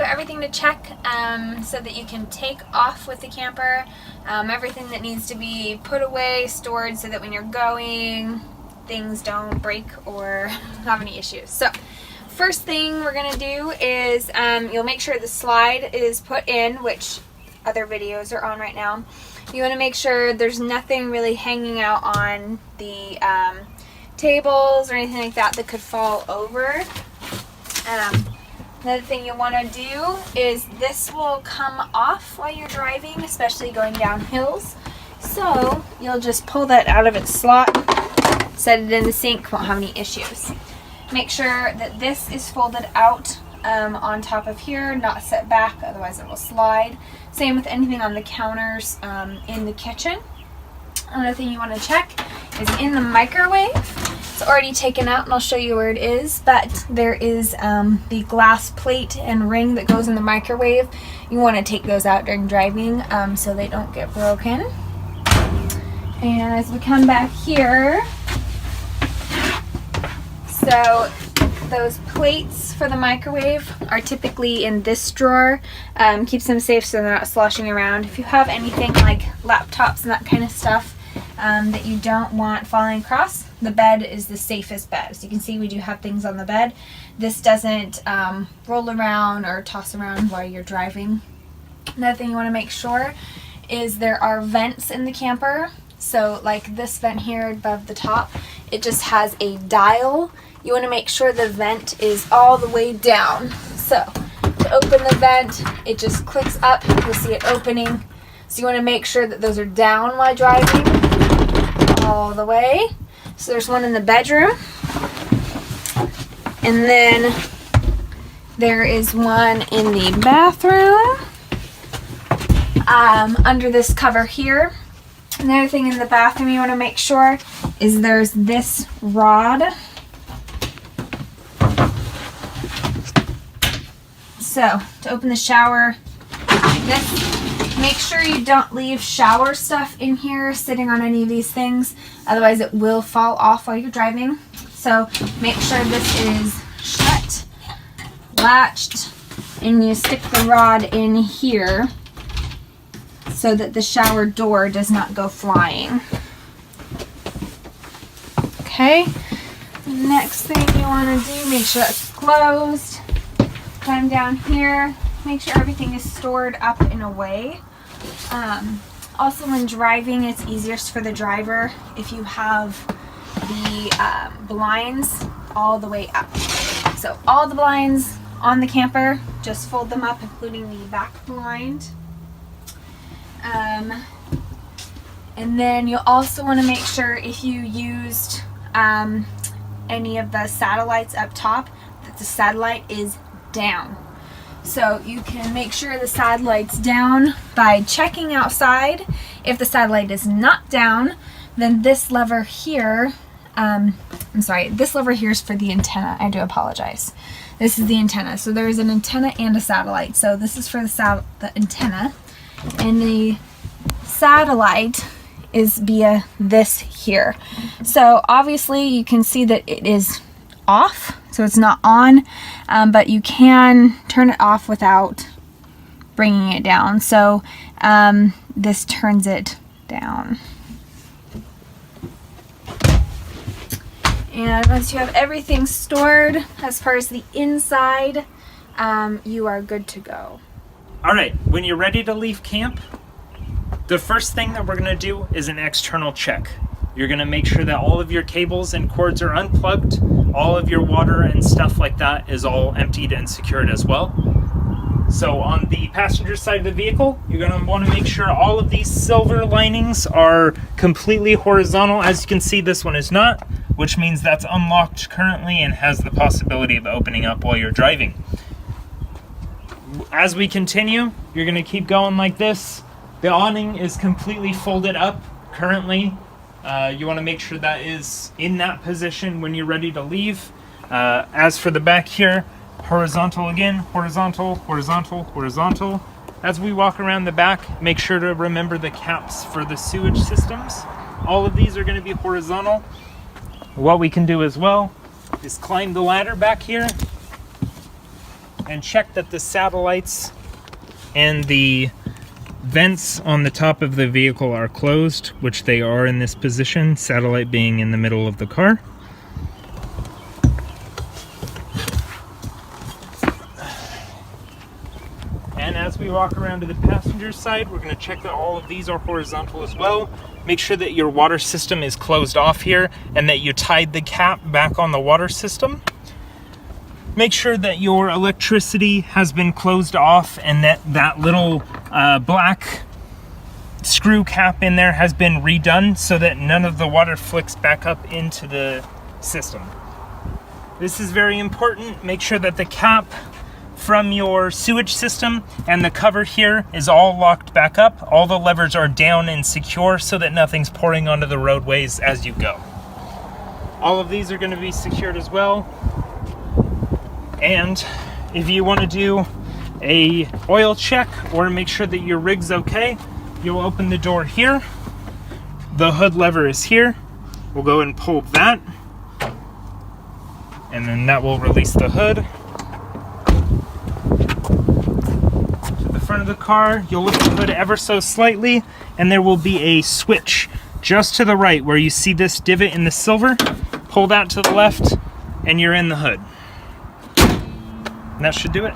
everything to check so that you can take off with the camper. Everything that needs to be put away, stored, so that when you're going, things don't break or have any issues. So first thing we're going to do is you'll make sure the slide is put in, which other videos are on right now. You want to make sure there's nothing really hanging out on the tables or anything like that that could fall over. Another thing you want to do is this will come off while you're driving, especially going down hills. So you'll just pull that out of its slot, set it in the sink, won't have any issues. Make sure that this is folded out on top of here, not set back, otherwise it will slide. Same with anything on the counters in the kitchen. Another thing you want to check is in the microwave. It's already taken out and I'll show you where it is, but there is the glass plate and ring that goes in the microwave. You want to take those out during driving so they don't get broken. And as we come back here, so those plates for the microwave are typically in this drawer. Keeps them safe so they're not sloshing around. If you have anything like laptops and that kind of stuff that you don't want falling across, the bed is the safest bed. So you can see we do have things on the bed. This doesn't roll around or toss around while you're driving. Another thing you want to make sure is there are vents in the camper. So like this vent here above the top, it just has a dial. You want to make sure the vent is all the way down. So to open the vent, it just clicks up. You'll see it opening. So you want to make sure that those are down while driving all the way. So there's one in the bedroom. And then there is one in the bathroom under this cover here. Another thing in the bathroom you want to make sure is there's this rod. So to open the shower, like this, make sure you don't leave shower stuff in here sitting on any of these things, otherwise it will fall off while you're driving. So make sure this is shut, latched, and you stick the rod in here so that the shower door does not go flying. Okay, next thing you want to do, make sure it's closed. Come down here, make sure everything is stored up in a way. Also when driving, it's easiest for the driver if you have the blinds all the way up. So all the blinds on the camper, just fold them up, including the back blind. And then you'll also want to make sure if you used any of the satellites up top, that the satellite is down. So you can make sure the satellite's down by checking outside. If the satellite is not down, then this lever here, this lever here is for the antenna. I do apologize. This is the antenna. So there's an antenna and a satellite. So this is for the antenna, and the satellite is via this here. So obviously you can see that it is off, so it's not on, but you can turn it off without bringing it down. So this turns it down. And once you have everything stored as far as the inside, you are good to go. All right, when you're ready to leave camp, the first thing that we're going to do is an external check. You're going to make sure that all of your cables and cords are unplugged, all of your water and stuff like that is all emptied and secured as well. So on the passenger side of the vehicle, you're going to want to make sure all of these silver linings are completely horizontal. As you can see, this one is not, which means that's unlocked currently and has the possibility of opening up while you're driving. As we continue, you're going to keep going like this. The awning is completely folded up currently. You want to make sure that is in that position when you're ready to leave. As for the back here, horizontal again, horizontal, horizontal, horizontal. As we walk around the back, make sure to remember the caps for the sewage systems. All of these are going to be horizontal. What we can do as well is climb the ladder back here. and check that the satellites and the vents on the top of the vehicle are closed, which they are in this position, satellite being in the middle of the car. And as we walk around to the passenger side, we're going to check that all of these are horizontal as well. Make sure that your water system is closed off here and that you tied the cap back on the water system. Make sure that your electricity has been closed off and that that little black screw cap in there has been redone so that none of the water flicks back up into the system. This is very important. Make sure that the cap from your sewage system and the cover here is all locked back up. All the levers are down and secure so that nothing's pouring onto the roadways as you go. All of these are going to be secured as well. And if you want to do a oil check or make sure that your rig's okay, you'll open the door here. The hood lever is here. We'll go and pull that, and then that will release the hood. Front of the car, you'll lift the hood ever so slightly, and there will be a switch just to the right where you see this divot in the silver. Pull that to the left and you're in the hood. And that should do it.